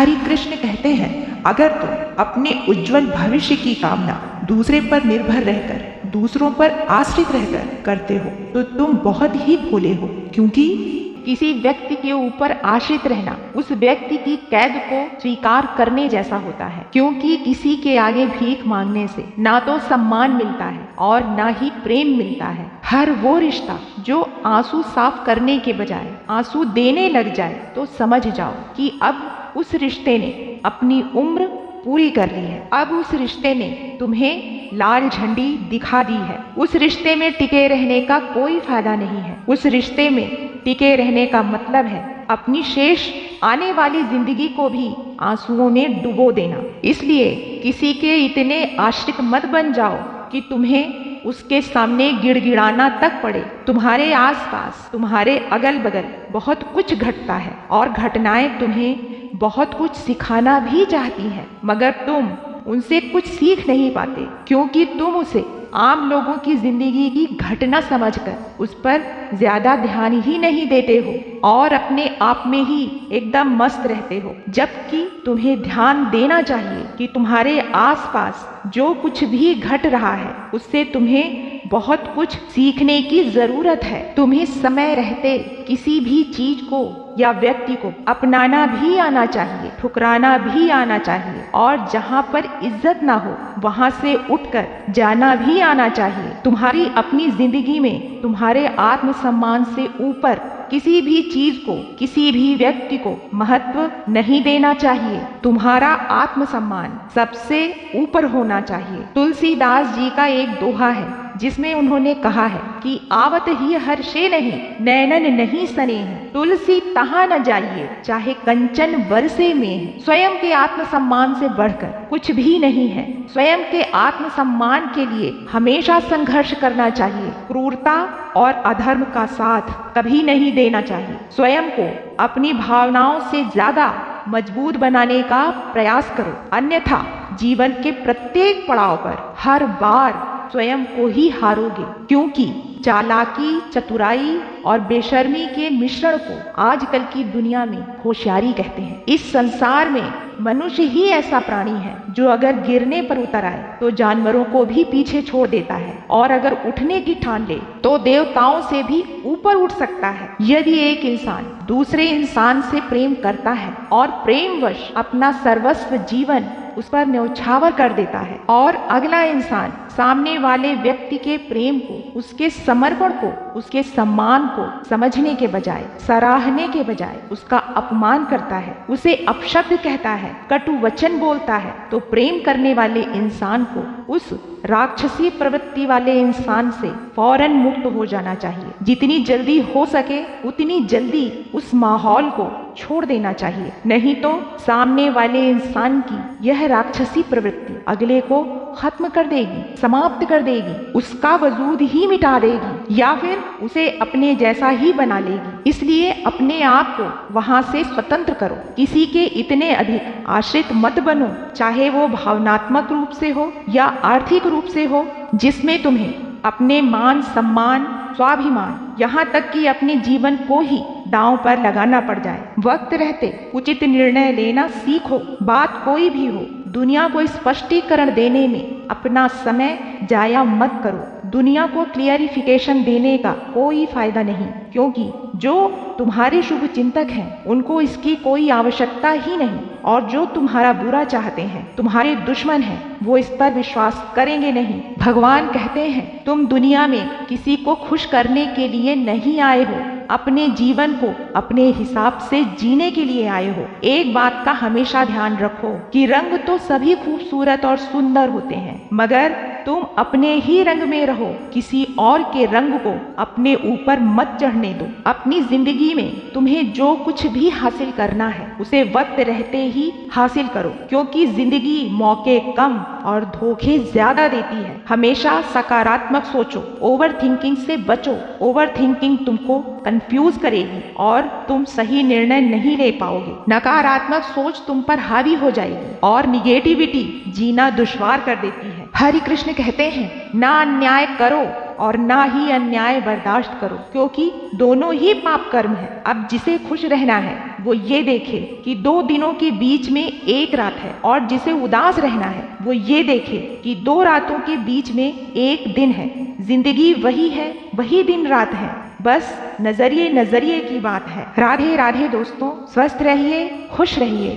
हरि कृष्ण कहते हैं, अगर तुम अपने उज्जवल भविष्य की कामना दूसरे पर निर्भर रहकर, दूसरों पर आश्रित रहकर करते हो तो तुम बहुत ही भोले हो, क्योंकि किसी व्यक्ति के ऊपर आश्रित रहना उस व्यक्ति की कैद को स्वीकार करने जैसा होता है। क्योंकि किसी के आगे भीख मांगने से ना तो सम्मान मिलता है और ना ही प्रेम मिलता है। हर वो रिश्ता जो आंसू साफ करने के बजाय आंसू देने लग जाए तो समझ जाओ कि अब उस रिश्ते ने अपनी उम्र पूरी कर ली है। अब उस रिश्ते ने तुम्हें लाल झंडी दिखा दी है। उस रिश्ते में टिके रहने का कोई फायदा नहीं है। उस रिश्ते में टिके रहने का मतलब है अपनी शेष आने वाली जिंदगी को भी आंसुओं में डुबो देना। इसलिए किसी के इतने आश्रित मत बन जाओ कि तुम्हें उसके सामने गिड़गिड़ाना तक पड़े। तुम्हारे आसपास, तुम्हारे अगल बगल बहुत कुछ घटता है और घटनाएं तुम्हें बहुत कुछ सिखाना भी चाहती हैं, मगर तुम उनसे कुछ सीख नहीं पाते, क्योंकि तुम उसे आम लोगों की जिंदगी की घटना समझकर उस पर ज्यादा ध्यान ही नहीं देते हो और अपने आप में ही एकदम मस्त रहते हो। जबकि तुम्हें ध्यान देना चाहिए कि तुम्हारे आसपास जो कुछ भी घट रहा है उससे तुम्हें बहुत कुछ सीखने की जरूरत है। तुम्हें समय रहते किसी भी चीज को या व्यक्ति को अपनाना भी आना चाहिए, ठुकराना भी आना चाहिए, और जहाँ पर इज्जत ना हो वहाँ से उठकर जाना भी आना चाहिए। तुम्हारी अपनी जिंदगी में तुम्हारे आत्मसम्मान से ऊपर किसी भी चीज को, किसी भी व्यक्ति को महत्व नहीं देना चाहिए। तुम्हारा आत्मसम्मान सबसे ऊपर होना चाहिए। तुलसीदास जी का एक दोहा है जिसमें उन्होंने कहा है कि आवत ही हर्षे नहीं, नैनन नहीं सने हैं, तुलसी तहाँ न जाइए चाहे कंचन बरसे में। स्वयं के आत्मसम्मान से बढ़कर कुछ भी नहीं है। स्वयं के आत्मसम्मान के लिए हमेशा संघर्ष करना चाहिए। क्रूरता और अधर्म का साथ कभी नहीं देना चाहिए। स्वयं को अपनी भावनाओं से ज्यादा मजबूत बनाने का प्रयास करो, अन्यथा जीवन के प्रत्येक पड़ाव पर हर बार स्वयं को ही हारोगे। क्योंकि चालाकी, चतुराई और बेशर्मी के मिश्रण को आजकल की दुनिया में होशियारी कहते हैं। इस संसार में मनुष्य ही ऐसा प्राणी है जो अगर गिरने पर उतर आए तो जानवरों को भी पीछे छोड़ देता है, और अगर उठने की ठान ले तो देवताओं से भी ऊपर उठ सकता है। यदि एक इंसान दूसरे इंसान से प्रेम करता है और प्रेमवश अपना सर्वस्व जीवन उस पर न्यौछावर कर देता है, और अगला इंसान सामने वाले व्यक्ति के प्रेम को, उसके समर्पण को, उसके सम्मान को समझने के बजाय, सराहने के बजाय उसका अपमान करता है, उसे अपशब्द कहता है, कटु वचन बोलता है, तो प्रेम करने वाले इंसान को उस राक्षसी प्रवृत्ति वाले इंसान से फौरन मुक्त हो जाना चाहिए। जितनी जल्दी हो सके उतनी जल्दी उस माहौल को छोड़ देना चाहिए, नहीं तो सामने वाले इंसान की यह राक्षसी प्रवृत्ति अगले को खत्म कर देगी, समाप्त कर देगी, उसका वजूद ही मिटा देगी, या फिर उसे अपने जैसा ही बना लेगी। इसलिए अपने आप को वहां से स्वतंत्र करो। किसी के इतने अधिक आश्रित मत बनो, चाहे वो भावनात्मक रूप से हो या आर्थिक रूप से हो, जिसमें तुम्हें अपने मान, सम्मान, स्वाभिमान, यहाँ तक कि अपने जीवन को ही दांव पर लगाना पड़ जाए। वक्त रहते उचित निर्णय लेना सीखो। बात कोई भी हो, दुनिया को स्पष्टीकरण देने में अपना समय जाया मत करो। दुनिया को क्लियरिफिकेशन देने का कोई फायदा नहीं, क्योंकि जो तुम्हारे शुभ चिंतक हैं उनको इसकी कोई आवश्यकता ही नहीं, और जो तुम्हारा बुरा चाहते हैं, तुम्हारे दुश्मन हैं, वो इस पर विश्वास करेंगे नहीं। भगवान कहते हैं तुम दुनिया में किसी को खुश करने के लिए नहीं आए हो, अपने जीवन को अपने हिसाब से जीने के लिए आए हो। एक बात का हमेशा ध्यान रखो कि रंग तो सभी खूबसूरत और सुंदर होते हैं, मगर तुम अपने ही रंग में रहो, किसी और के रंग को अपने ऊपर मत चढ़ने दो। अपनी जिंदगी में तुम्हें जो कुछ भी हासिल करना है उसे वक्त रहते ही हासिल करो, क्योंकि जिंदगी मौके कम और धोखे ज्यादा देती है। हमेशा सकारात्मक सोचो, ओवर थिंकिंग से बचो। ओवर थिंकिंग तुमको कंफ्यूज करेगी और तुम सही निर्णय नहीं ले पाओगे। नकारात्मक सोच तुम पर हावी हो जाएगी और निगेटिविटी जीना दुश्वार कर देती है। हरि कृष्ण कहते हैं ना अन्याय करो और ना ही अन्याय बर्दाश्त करो, क्योंकि दोनों ही पाप कर्म है। अब जिसे खुश रहना है वो ये देखे कि 2 दिनों के बीच में एक रात है, और जिसे उदास रहना है वो ये देखे कि 2 रातों के बीच में एक दिन है। जिंदगी वही है, वही दिन रात है, बस नजरिए नजरिए की बात है। राधे राधे दोस्तों, स्वस्थ रहिए, खुश रहिए।